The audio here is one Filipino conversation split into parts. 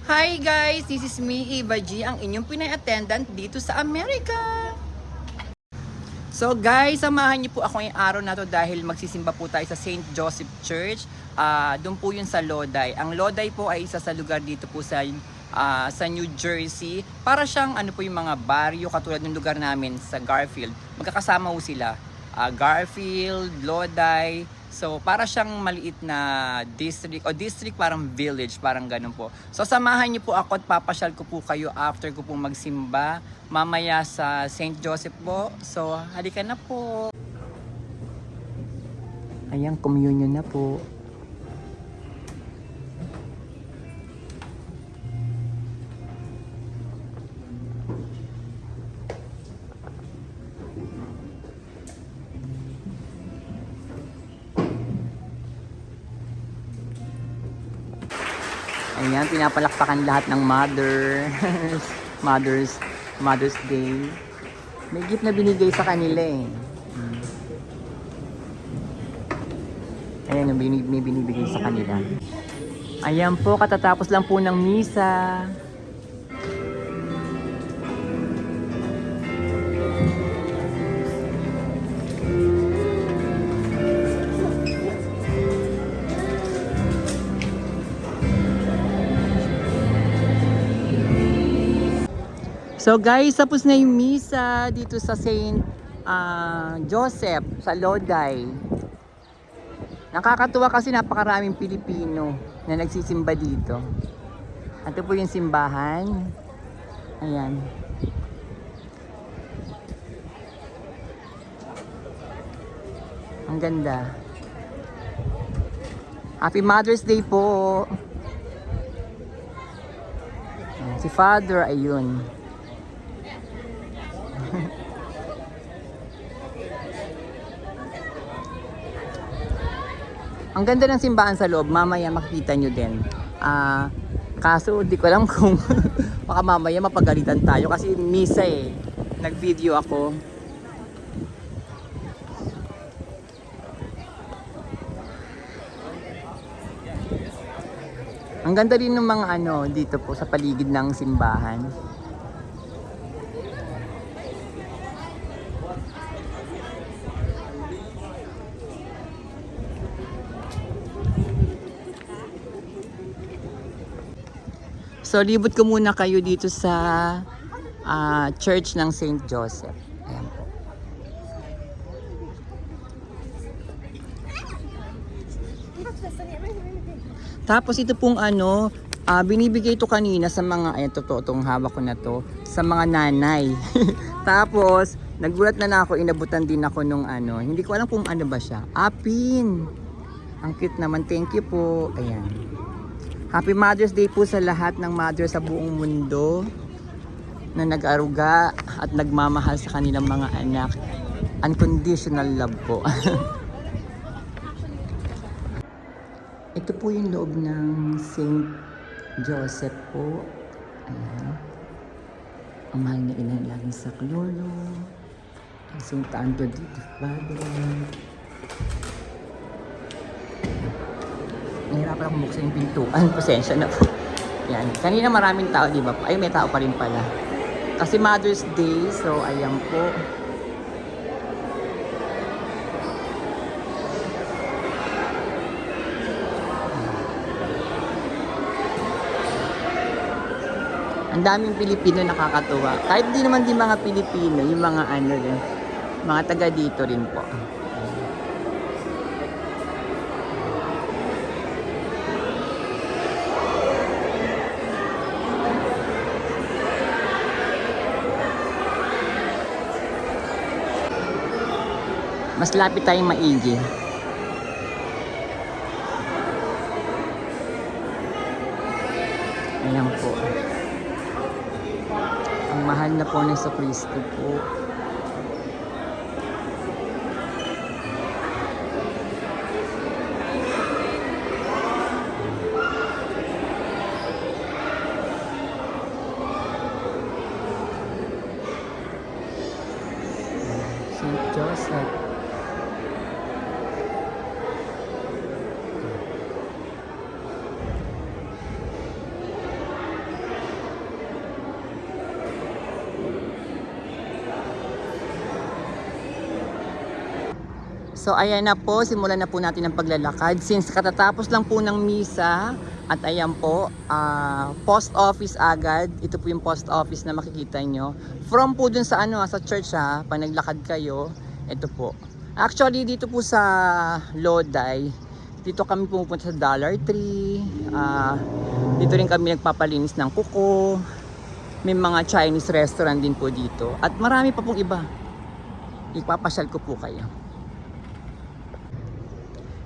Hi guys, this is me, Eva G, ang inyong Pinay attendant dito sa Amerika. So guys, samahan niyo po ako ngayong araw na to dahil magsisimba po tayo sa St. Joseph Church. Doon po yun sa Lodi. Ang Lodi po ay isa sa lugar dito po sa New Jersey. Para siyang ano po yung mga baryo katulad ng lugar namin sa Garfield. Magkakasama po sila. Garfield, Lodi. So, para siyang maliit na district o district parang village, parang ganun po. So, samahan niyo po ako at papasyal ko po kayo after ko po magsimba mamaya sa St. Joseph po. So, halika na po. Ayan, communion na po. Ayan, pinapalakpakan lahat ng Mother's Day. May gift na binigay sa kanila eh. Ayan, may binibigay sa kanila. Ayan po, katatapos lang po ng misa. So guys, tapos na yung misa dito sa St. Joseph sa Lodi. Nakakatuwa kasi napakaraming Pilipino na nagsisimba dito. Ito po yung simbahan. Ayan. Ang ganda. Happy Mother's Day po. Ayan, si Father, ayun. Ang ganda ng simbahan sa loob, mamaya makikita nyo din. Kaso di ko alam kung baka mamaya mapagalitan tayo kasi misa eh. Nag-video ako. Ang ganda din ng mga ano dito po sa paligid ng simbahan. So, libot ko muna kayo dito sa church ng St. Joseph. Ayan po. Tapos ito pong ano, binibigay ito kanina sa mga, itong hawak ko na to, sa mga nanay. Tapos, nagulat na ako, inabutan din ako nung ano, hindi ko alam kung ano ba siya. Apin! Ang cute naman, thank you po. Ayan. Happy Mother's Day po sa lahat ng mother sa buong mundo na nag-aruga at nagmamahal sa kanilang mga anak. Unconditional love po. Ito po yung loob ng St. Joseph po. Ayan. Ang mahal na ilan lagi sa Clolo. St. Anthony de Padua. Nahirapan akong buksan yung pintuan. Pasensya na po. Yan. Kanina maraming tao, di ba? Ay, may tao pa rin pala. Kasi Mother's Day, so ayan po. Ang daming Pilipino nakakatuwa. Kahit di naman din mga Pilipino, yung mga ano rin, mga taga dito rin po. Mas lapit tayong maigi. Ayan po. Ang mahal na po ng Kristo po. St. Joseph. So ayan na po, simulan na po natin ang paglalakad since katatapos lang po ng misa. At ayan po, post office agad. Ito po yung post office na makikita nyo. From po dun sa sa church pag naglakad kayo, ito po. Actually dito po sa Lodi, dito kami pumupunta sa Dollar Tree. Dito rin kami nagpapalinis ng kuko. May mga Chinese restaurant din po dito. At marami pa pong iba. Ipapasyal ko po kayo.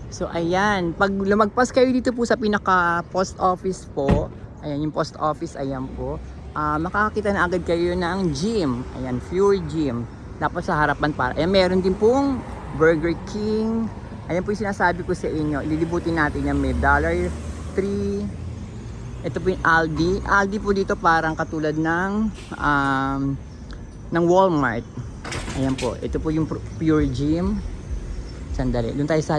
So ayan, pag lumagpas kayo dito po sa pinaka post office po, ayan yung post office, ayan po, makakakita na agad kayo ng gym, ayan, Pure Gym. Tapos sa harapan ayan, meron din pong Burger King, ayan po yung sinasabi ko sa inyo, ililibutin natin yan, may Dollar Tree, ito po yung Aldi. Aldi po dito parang katulad ng Walmart, ayan po, ito po yung Pure Gym. Sandali, doon tayo sa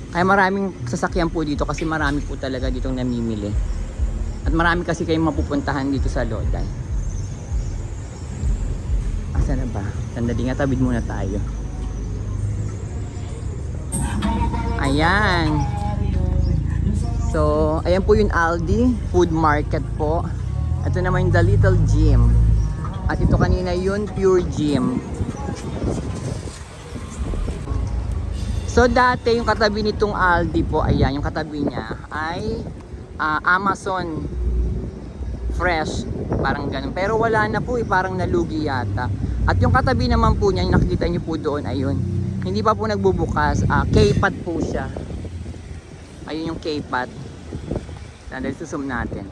kaya maraming sasakyan po dito kasi marami po talaga ditong namimili. At marami kasi kayong mapupuntahan dito sa Lodi. Asa na ba? Sandali nga, tabid muna tayo. Ayan. So, ayan po yung Aldi Food Market po. Ito naman yung The Little Gym. At ito kanina yun, Pure Gym. So dati yung katabi nitong Aldi po, ayan, yung katabi niya ay Amazon Fresh, parang ganun. Pero wala na po, parang nalugi yata. At yung katabi naman po niya, yung nakikita niyo po doon, ayun, hindi pa po nagbubukas, K-Pat po siya. Ayun yung K-Pat. Dahil susum natin.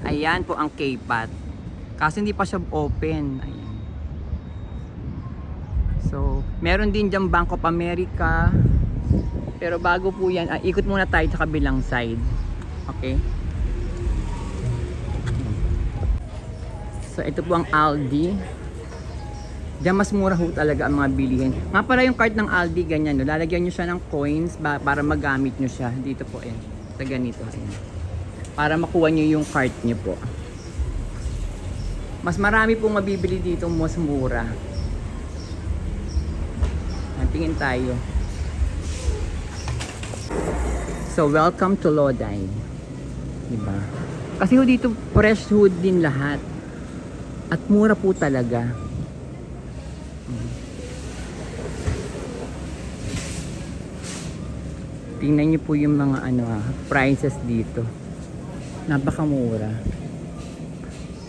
Ayan po ang K-Pat. Kasi hindi pa siya open, ayan. So, meron din dyan Bank of America. Pero bago po yan, ikot muna tayo sa kabilang side. Okay? So, ito po ang Aldi. Diyan mas mura ho talaga ang mga bilihin. Nga pala yung cart ng Aldi, ganyan. No? Lalagyan nyo siya ng coins para magamit nyo siya. Dito po, ayan. Sa ganito. Ayan. Para makuha nyo yung cart nyo po. Mas marami pong mabibili dito, mas mura. Tingin tayo. So, welcome to Lodi. Diba? Kasi ho dito, fresh food din lahat. At mura po talaga. Tingnan niyo po yung mga prices dito. Napakamura.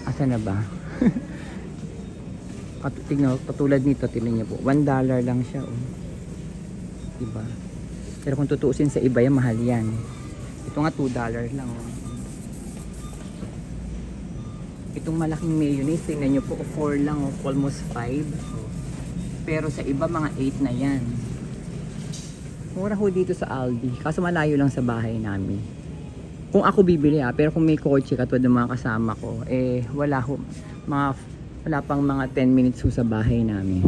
Asa na ba? Katulad nito, tingnan niyo po, $1 lang siya, oh. Diba? Pero kung tutuusin sa iba, yan, mahal yan. Ito nga $2 lang, oh. Itong malaking mayonnaise, tingnan niyo po, 4 lang, oh, almost 5. Pero sa iba, mga 8 na yan. Mura ho dito sa Aldi, kaso malayo lang sa bahay namin. Kung ako bibili, pero kung may kotse katulad ng mga kasama ko, wala ho, wala pang mga 10 minutes sa bahay namin.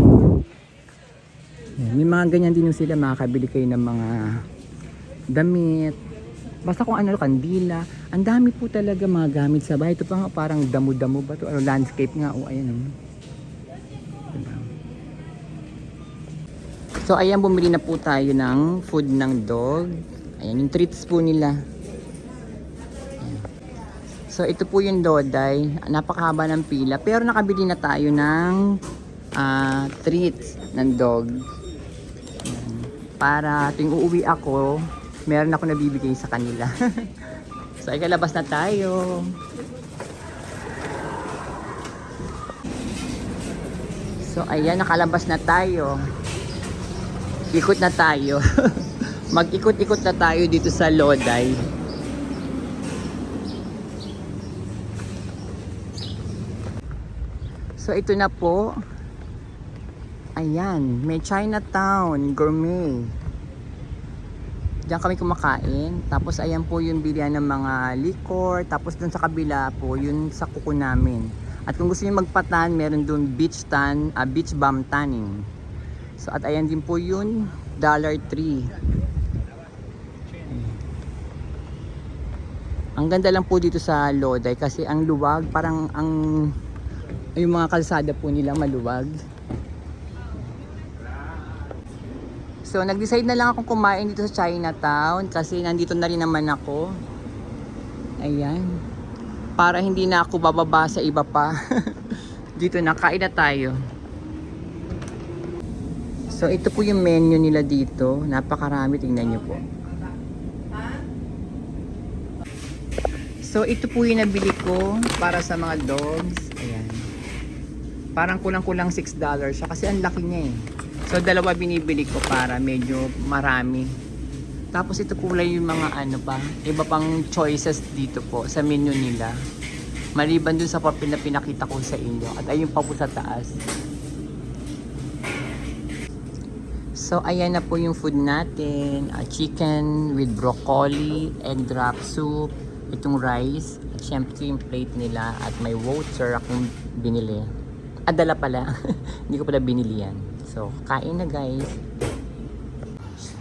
May mga ganyan din sila, makakabili kayo ng mga damit. Basta kung kandila. Ang dami po talaga mga gamit sa bahay. Ito pa nga parang damo-damo ba ito? Landscape nga. O, ayan. Diba? So, ayan, bumili na po tayo ng food ng dog. Ayan, yung treats po nila. So ito po yung Lodi, napakahaba ng pila pero nakabili na tayo ng treats ng dog. Para tuwing uuwi ako, meron ako nabibigay sa kanila. So ikalabas na tayo. So ayan, nakalabas na tayo. Ikot na tayo. Mag-ikot-ikot na tayo dito sa Lodi. So ito na po. Ayan, may Chinatown Gourmet. Diyan kami kumakain. Tapos ayan po yung bilihan ng mga liquor. Tapos dun sa kabila po, yun sa kuko namin. At kung gusto niyo magpatan, meron dun beach balm tanning. So at ayan din po yun, Dollar Tree. Ang ganda lang po dito sa Lodi kasi ang luwag, parang yung mga kalsada po nila maluwag. So, nag-decide na lang akong kumain dito sa Chinatown kasi nandito na rin naman ako. Ayan. Para hindi na ako bababa sa iba pa. Dito na, kain na tayo. So, ito po yung menu nila dito. Napakarami, tingnan nyo po. So, ito po yung nabili ko para sa mga dogs. Ayan. Parang kulang-kulang $6 siya kasi ang laki niya eh. So, dalawa binibili ko para medyo marami. Tapos ito po lang yung mga ano pa, iba pang choices dito po sa menu nila. Maliban dun sa papel na pinakita ko sa inyo. At ayun pa po sa taas. So, ayan na po yung food natin. Chicken with broccoli, egg drop soup, itong rice, at syempre yung plate nila, at may water akong binili. Dala pala. Hindi ko pala binili yan. So, kain na guys.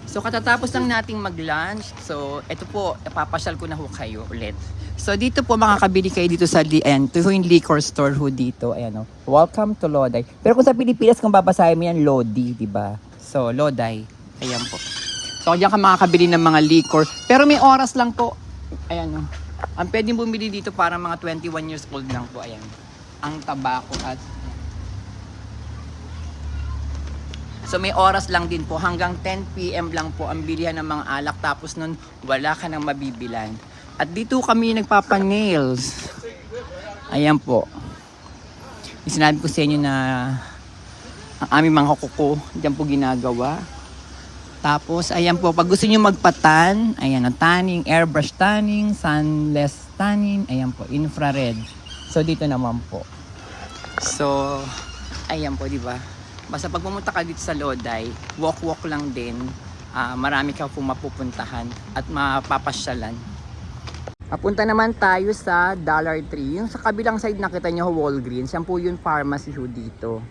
So, katatapos lang nating mag-lunch. So, ito po, papasyal ko na ho kayo ulit. So, dito po makakabili kayo dito sa ayan, ito yung liquor store ho dito. Ayan o. Welcome to Lodi. Pero kung sa Pilipinas, kung babasahin mo yan, Lodi, diba? So, Lodi. Ayan po. So, diyan ka makakabili ng mga liquor. Pero may oras lang po. Ayan o. Ang pwedeng bumili dito para mga 21 years old lang po. Ayan. Ang tabako at so may oras lang din po, hanggang 10 PM lang po ang bilihan ng mga alak, tapos nun wala ka nang mabibilan. At dito kami nagpapa-nails. Ayan po. Sinabi ko sa inyo na ang aming mga kuko diyan po ginagawa. Tapos ayan po, pag gusto niyo magpatan, ayan, tanning, airbrush tanning, sunless tanning, ayan po, infrared. So dito naman po. So ayan po, di ba? Basta pag pumunta ka dito sa Lodi, walk lang din. Marami ka pong mapupuntahan at mapapasyalan. Papunta naman tayo sa Dollar Tree. Yung sa kabilang side nakita nyo, Walgreens. Yan po yung pharmacy ho dito.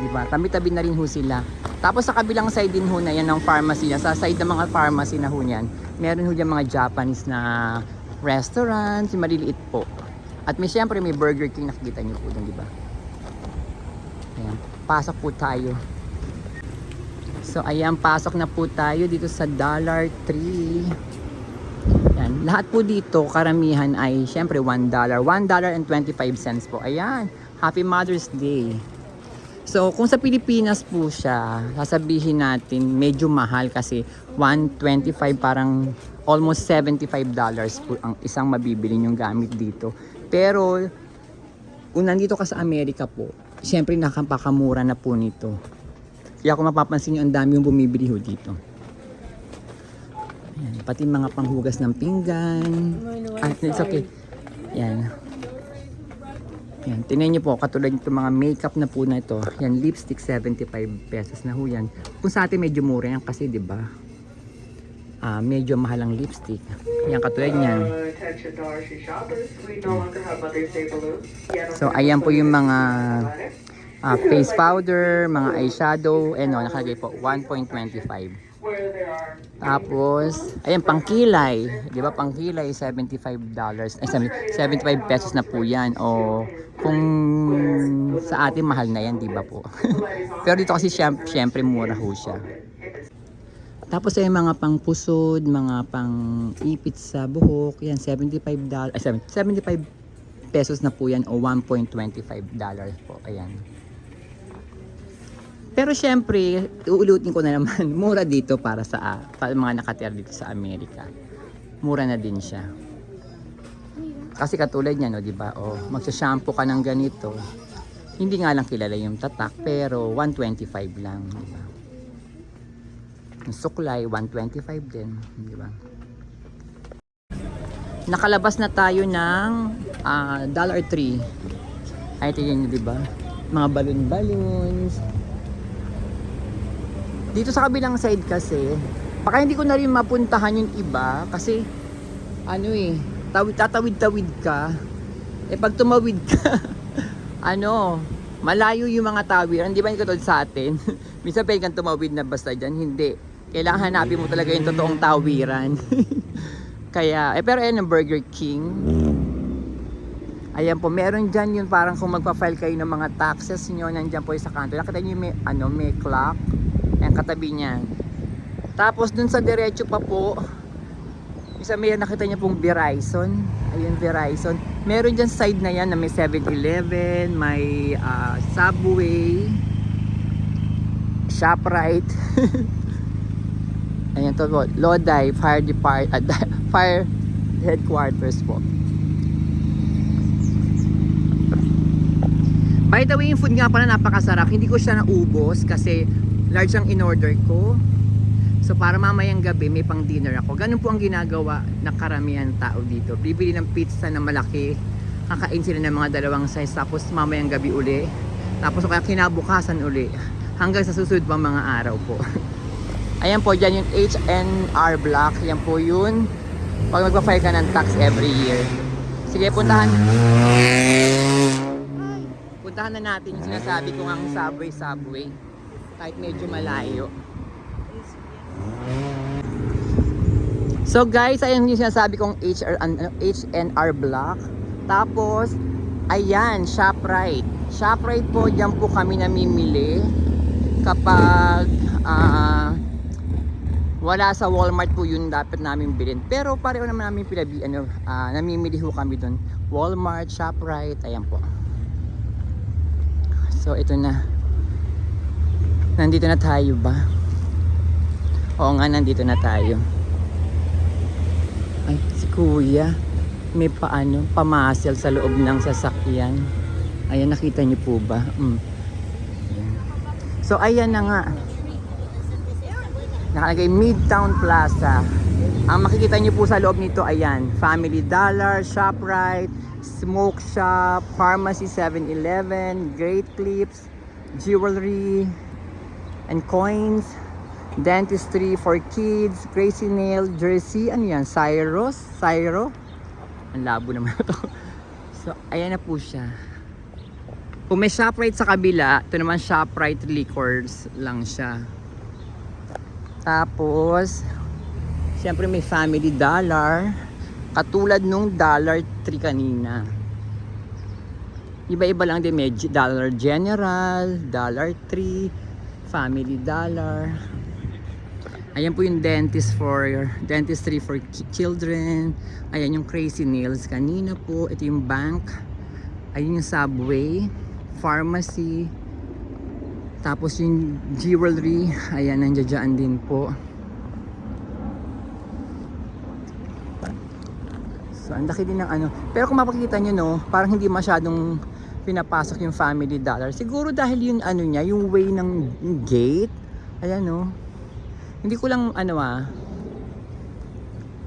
Diba? Tabi-tabi na rin ho sila. Tapos sa kabilang side din ho na yan ng pharmacy niya. Sa side ng mga pharmacy na ho yan, meron ho dyan mga Japanese na restaurants, yung maliliit po. At may siyempre may Burger King, nakikita nyo po dun, diba? Ayan. Pasok po tayo. So ayan, pasok na po tayo dito sa Dollar Tree. Ayan. Lahat po dito, karamihan ay syempre $1. $1.25 po. Ayan. Happy Mother's Day. So kung sa Pilipinas po siya, sasabihin natin medyo mahal kasi $1.25, parang almost $75 po ang isang mabibili yung gamit dito. Pero kung nandito ka sa Amerika po, siyempre nakapakamura na po nito. Kaya kung mapapansin nyo, ang dami yung bumibili ho dito. Ayan, pati mga panghugas ng pinggan. It's okay. Ayan. Ayan, tingnan nyo po, katulad nito mga makeup na po na ito. Yan, lipstick, 75 pesos na ho yan. Kung sa atin medyo mura yan kasi, di ba? Medyo mahal ang lipstick. Yan, katulad niyan. So, ayan po yung mga face powder, mga eyeshadow, nakalagay po, 1.25. Tapos, ayan, pangkilay. Di ba, pangkilay, $75. 75 pesos na po yan. O, kung sa atin, mahal na yan, di ba po? Pero dito kasi, syempre, mura ho siya. Tapos ay mga pang pusod, mga pang ipit sa buhok, yan $75, 75 pesos na po yan o $1.25 po, ayan. Pero syempre, uulutin ko na naman, mura dito para sa mga nakatira dito sa Amerika. Mura na din siya. Kasi katulad niya, no, di ba? O, magsa-shampoo ka ng ganito. Hindi nga lang kilala yung tatak, pero $125 lang, di ba? Yung suklay, $125 din, di ba? Nakalabas na tayo ng Dollar Tree. Ay, tingnan nyo, di ba? Mga balloons. Dito sa kabilang side kasi, baka hindi ko na rin mapuntahan yung iba kasi tatawid-tawid ka. Pag tumawid ka, malayo yung mga tawiran. Di ba yung katulad sa atin? Minsan pwede kang tumawid na basta dyan. Hindi. Kailangan hanapin mo talaga yung totoong tawiran. Kaya, pero ayan ang Burger King. Ayan po, meron dyan yun parang kung magpa-file kayo ng mga taxes nyo, nandyan po yung sa kanto. Nakita nyo may clock. Ayan, katabi niyan. Tapos dun sa diretso pa po, isa may nakita niyo pong Verizon. Ayun, Verizon. Meron dyan side na yan na may 7-Eleven, may Subway, ShopRite. Ayan to po, Lodi Fire Fire Headquarters po. By the way, yung food nga pala napakasarap. Hindi ko siya naubos kasi large ang in-order ko. So para mamayang gabi may pang dinner ako. Ganun po ang ginagawa na karamihan tao dito. Bibili ng pizza na malaki, kakain sila ng mga dalawang size, tapos mamayang gabi uli. Tapos kaya kinabukasan uli. Hanggang sa susunod pang mga araw po. Ayan po, dyan yung H&R Block. Yan po yun. Pag magpa-file ka ng tax every year. Sige, puntahan na natin yung sinasabi ko ang Subway. Kahit medyo malayo. So guys, ayan yung sinasabi kong H&R Block. Tapos, ayan, ShopRite. ShopRite po, dyan po kami namimili. Kapag wala sa Walmart po yun dapat namin bilhin. Pero pareho naman namin namimili ho kami doon. Walmart, ShopRite, ayan po. So ito na. Nandito na tayo ba? Oo nga, nandito na tayo. Ay, si Kuya. May pamasel sa loob ng sasakyan. Ayan, nakita niyo po ba? So ayan na nga. Nakalagay Midtown Plaza. Ang makikita niyo po sa loob nito, ayan, Family Dollar, ShopRite, Smoke Shop, Pharmacy, 7-Eleven, Great Clips, Jewelry and Coins, Dentistry for Kids, Crazy Nail, Jersey, ano yan, Syro? Ang labo naman ito. So, ayan na po siya. Kung may ShopRite sa kabila, ito naman ShopRite Liquors lang siya. Tapos, siyempre may Family Dollar. Katulad nung Dollar Tree kanina. Iba-iba lang din. May Dollar General, Dollar Tree, Family Dollar. Ayan po yung Dentistry for Children. Ayan yung Crazy Nails kanina po. Ito yung bank. Ayan yung Subway, Pharmacy. Tapos yung Jewelry. Ayan, nandiyan din po. So, ang laki din ng Pero kung mapakita nyo, no, parang hindi masyadong pinapasok yung Family Dollar. Siguro dahil yung niya, yung way ng gate. Ayan, no. Hindi ko lang,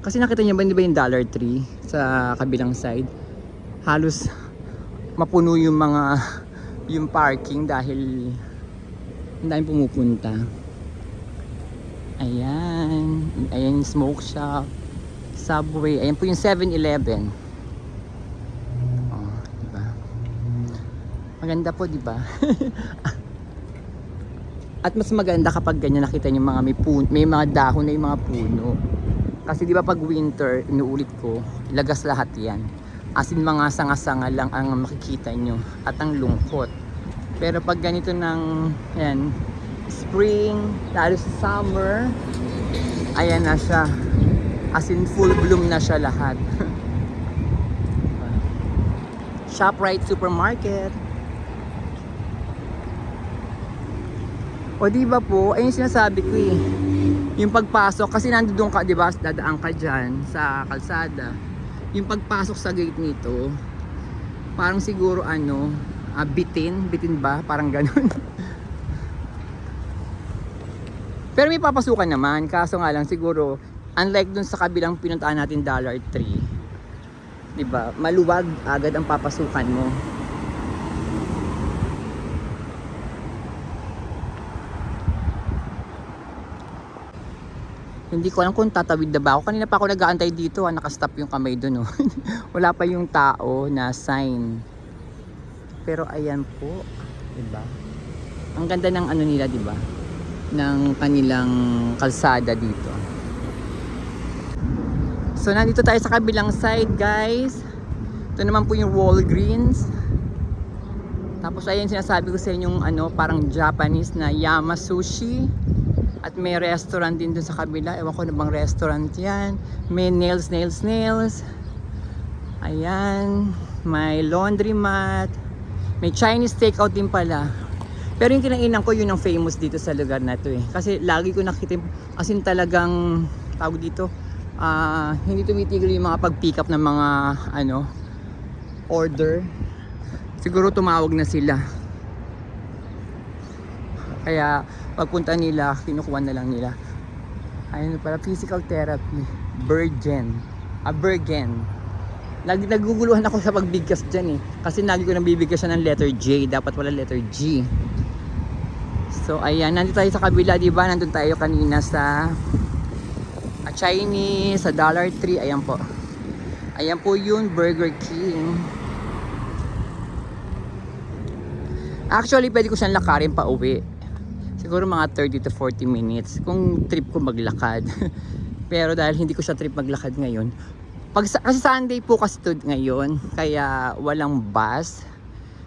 kasi nakita nyo ba, hindi ba yung Dollar Tree sa kabilang side? Halos mapuno yung yung parking dahil ang daming pumupunta. Ayan. Ayan yung Smoke Shop. Subway. Ayan po yung 7-Eleven. Oh, diba? Maganda po, diba? At mas maganda kapag ganyan nakita niyo may mga dahon na yung mga puno. Kasi diba pag winter, inuulit ko, lagas lahat yan. As in mga sanga-sanga lang ang makikita nyo at ang lungkot. Pero pag ganito ng ayan, spring, lalo sa summer, ayan na siya. As in full bloom na siya lahat. ShopRite Supermarket. O diba po, ayun sinasabi ko eh. Yung pagpasok, kasi nandoon ka, diba, dadaan ka dyan sa kalsada. Yung pagpasok sa gate nito, parang siguro bitin ba? Parang ganun. Pero may papasukan naman, kaso nga lang siguro, unlike dun sa kabilang pinuntahan natin Dollar Tree, diba, maluwag agad ang papasukan mo. Hindi ko alam kung tatawid na ba ako. Kanina pa ako nag-aantay dito, nakastop yung kamay dun, oh. Wala pa yung tao na sign. Pero ayan po, diba? Ang ganda ng nila, diba? Ng kanilang kalsada dito. So nandito tayo sa kabilang side, guys. Ito naman po yung Walgreens. Tapos ayan sinasabi ko sa inyong ano, parang Japanese na Yama Sushi. At may restaurant din dun sa kabila. Ewan ko na bang restaurant yan. May nails. Ayan. May laundromat. May Chinese takeout din pala. Pero yung kinainan ko, yun ang famous dito sa lugar na to eh. Kasi lagi ko nakita, as in talagang, tawag dito, hindi tumitigil yung mga pag-pick up ng mga, ano, order. Siguro tumawag na sila. Kaya, pagpunta nila, kinukuha na lang nila. Ayun pala, physical therapy. Bergen. Naguguluhan ako sa pagbigkas dyan eh. Kasi lagi ko nang bibigkas siya ng letter J. Dapat wala letter G. So ayan, nandito tayo sa kabila, di ba? Nandun tayo kanina sa Chinese, sa Dollar Tree. Ayan po. Ayan po yun, Burger King. Actually, pwede ko siyang lakarin pa uwi. Siguro mga 30 to 40 minutes kung trip ko maglakad. Pero dahil hindi ko siya trip maglakad ngayon, kasi Sunday po kasi to ngayon, kaya walang bus.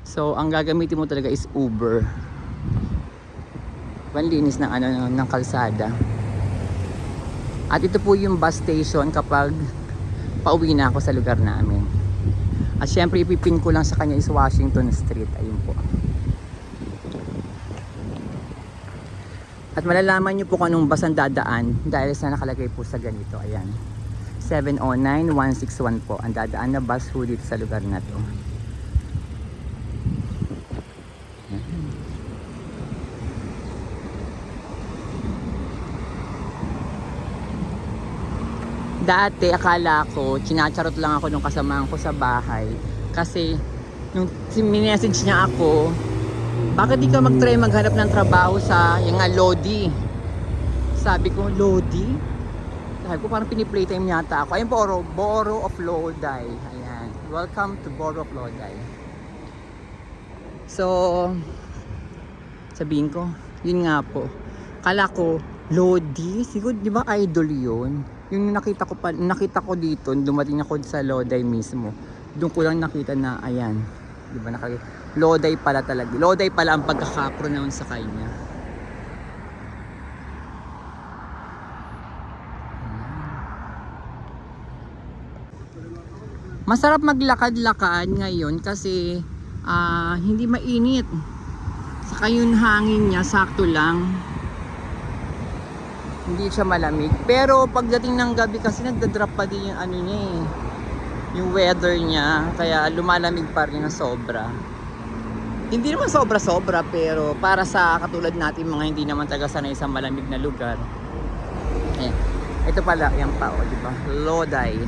So ang gagamitin mo talaga is Uber. Panlinis ng ano ng kalsada. At ito po yung bus station kapag pauwi na ako sa lugar namin. At syempre ipipin ko lang sa kanya is Washington Street. Ayun po. At malalaman nyo po kung anong bus ang dadaan dahil sa nakalagay po sa ganito. Ayan. 709-161 po ang dadaan na bus po dito sa lugar na to. Dati akala ko, chinacharot lang ako nung kasamahan ko sa bahay. Kasi nung minessage niya ako, bakit di ka mag-try maghanap ng trabaho sa yung nga Lodi? Sabi ko, Lodi? Sabi ko parang piniplaytime yata ako. Ayun po, Borough of Lodi. Ayan. Welcome to Borough of Lodi. So, sabihin ko, yun nga po. Kala ko, Lodi? Siguro, di ba idol yun? Yung nakita ko dito, dumating ako sa Lodi mismo. Doon ko lang nakita na, ayan. Di ba Lodi pala talaga. Lodi pala ang pagkaka-pronounce sa kanya. Masarap maglakad-lakad ngayon kasi hindi mainit. Saka yung hangin niya sakto lang. Hindi siya malamig. Pero pagdating ng gabi kasi nagda-drop pa din yung ano niya eh. Yung weather niya. Kaya lumalamig pa rin na sobra. Hindi naman sobra-sobra pero para sa katulad natin mga hindi naman taga-sanay sa malamig na lugar. Eh, ito pala, yan pa o, diba? Lodi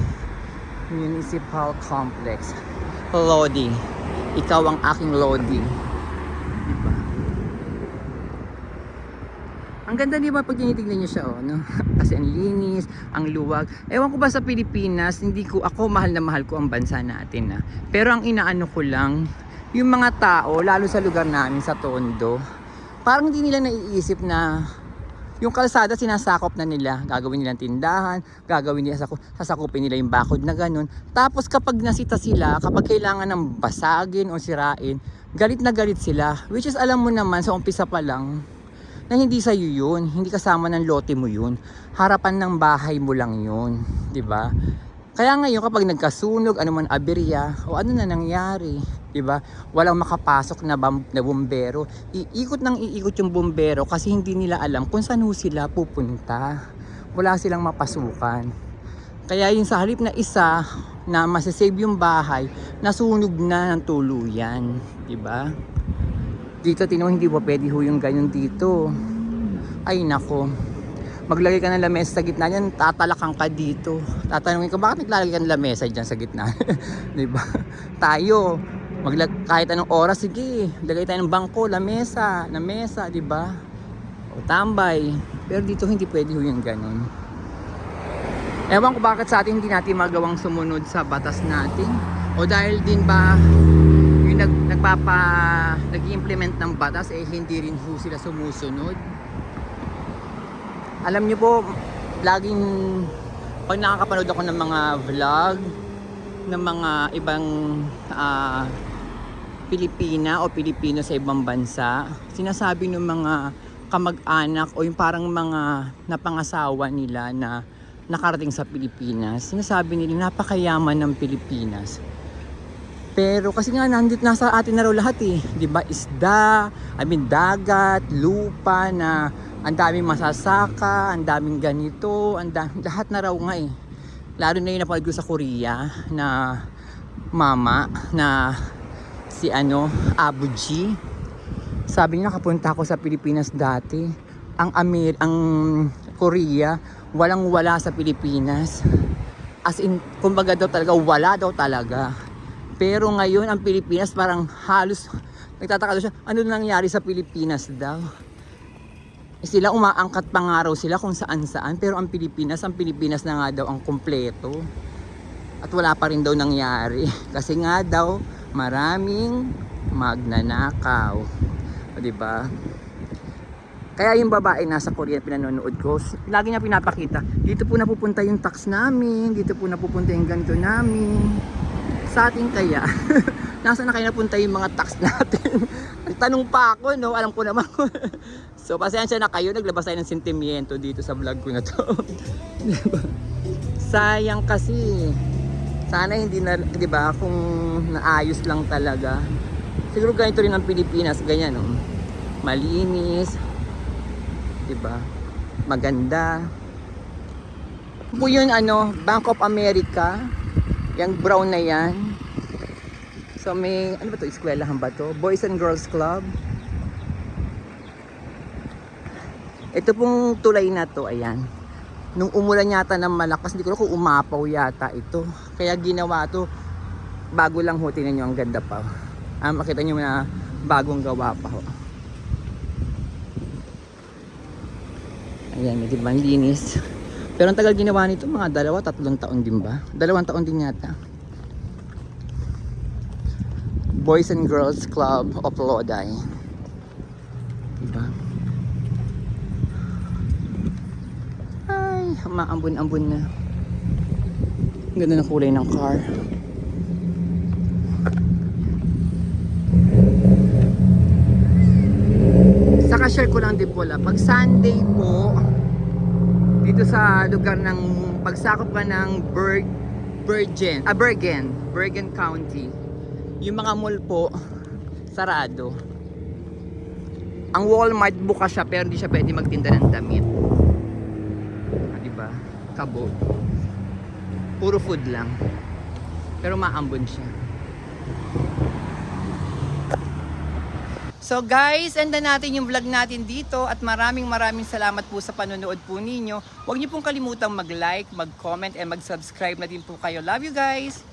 Municipal Complex. Lodi. Ikaw ang aking Lodi. Diba? Ang ganda diba pag tinitignan nyo siya oh, no? Kasi ang linis, ang luwag. Ewan ko ba sa Pilipinas, ako mahal na mahal ko ang bansa natin. Pero ang inaano ko lang, yung mga tao, lalo sa lugar namin sa Tondo, parang hindi nila naiisip na yung kalsada sinasakop na nila. Gagawin nilang tindahan, sasakupin nila yung bakod na ganun. Tapos kapag nasita sila, kapag kailangan ng basagin o sirain, galit na galit sila. Which is alam mo naman sa umpisa pa lang, na hindi sa'yo yun, hindi kasama ng lote mo yun. Harapan ng bahay mo lang yun, 'di ba? Kaya ngayon kapag nagkasunog, ano man aberya, o ano na nangyari, 'di ba? Walang makapasok na bumbero. Iikot yung bumbero kasi hindi nila alam kung saan sila pupunta. Wala silang mapasukan. Kaya yung sa halip na isa na masasave yung bahay, nasunog na ng tuluyan, 'di ba? Dito hindi pa pwede yung ganyan dito. Ay nako. Maglagay ka ng lamesa sa gitna niyan, tatalakan ka dito. Tatanungin ko, bakit naglalagay ka ng lamesa dyan sa gitna? Diba? Tayo, kahit anong oras, sige, lagay tayo ng bangko, lamesa, na mesa, diba? O tambay. Pero dito hindi pwede yung ganun. Ewan ko bakit sa atin hindi natin magawang sumunod sa batas natin. O dahil din ba yung nag-implement ng batas, hindi rin sila sumusunod. Alam niyo po, laging pag nakakapanood ako ng mga vlog ng mga ibang Pilipina o Pilipino sa ibang bansa, sinasabi ng mga kamag-anak o yung parang mga napangasawa nila na nakarating sa Pilipinas, sinasabi nila napakayaman ng Pilipinas. Pero kasi nga nasa atin na raw lahat eh, 'di ba? Isda, dagat, lupa na ang daming masasaka, ang daming ganito, lahat na raw nga eh. Lalo na yung napanood ko sa Korea na mama na si Abu G. Sabi niya nakapunta ako sa Pilipinas dati. Ang Korea, walang-wala sa Pilipinas. As in, kumbaga daw talaga, wala daw talaga. Pero ngayon, ang Pilipinas parang halos, nagtataka daw siya, ano nangyari sa Pilipinas daw? Sila umaangkat pangaraw sila kung saan-saan, pero ang Pilipinas na nga daw ang kumpleto. At wala pa rin daw nangyari. Kasi nga daw, maraming magnanakaw. O, diba? Kaya yung babae nasa Korea pinanonood ko, lagi niya pinapakita, dito po napupunta yung tax namin, dito po napupunta yung ganito namin. Sa atin kaya, nasaan na kayo napunta yung mga tax natin? Nagtanong pa ako, no? Alam ko naman. So, pasensya na kayo, naglabas tayo ng sentimiento dito sa vlog ko na to. Diba? Sayang kasi. Sana hindi na, di ba, kung naayos lang talaga. Siguro ganito rin ang Pilipinas, ganyan, no? Malinis, di ba? Maganda. Po yun, Bank of America. Yung brown na yan. So may, ano ba to? Eskwelahan ba to? Boys and Girls Club. Ito pong tulay na to, ayan. Nung umulan yata ng malakas, hindi ko alam kung umapaw yata ito. Kaya ginawa to, bago lang ho, tingnan nyo, ang ganda pa. Makita nyo na bagong gawa pa ho. Ayan, di ba, linis. Pero ang tagal ginawa nito, mga 2-3 taon din ba? 2 taon din yata. Boys and Girls Club of Lodi. Diba? Ay, maambun-ambun na. Ang ganda ng kulay ng car. Saka share ko lang din po lang. Pag Sunday po, dito sa lugar ng pagsakop ka ng Bergen County, yung mga mall po sarado. Ang Walmart bukas siya pero hindi siya pwede magtinda ng damit. Diba? Kabo. Puro food lang. Pero maambon siya. So guys, enda natin yung vlog natin dito at maraming salamat po sa panonood po ninyo. Huwag niyo pong kalimutang mag-like, mag-comment, and mag-subscribe na din po kayo. Love you guys!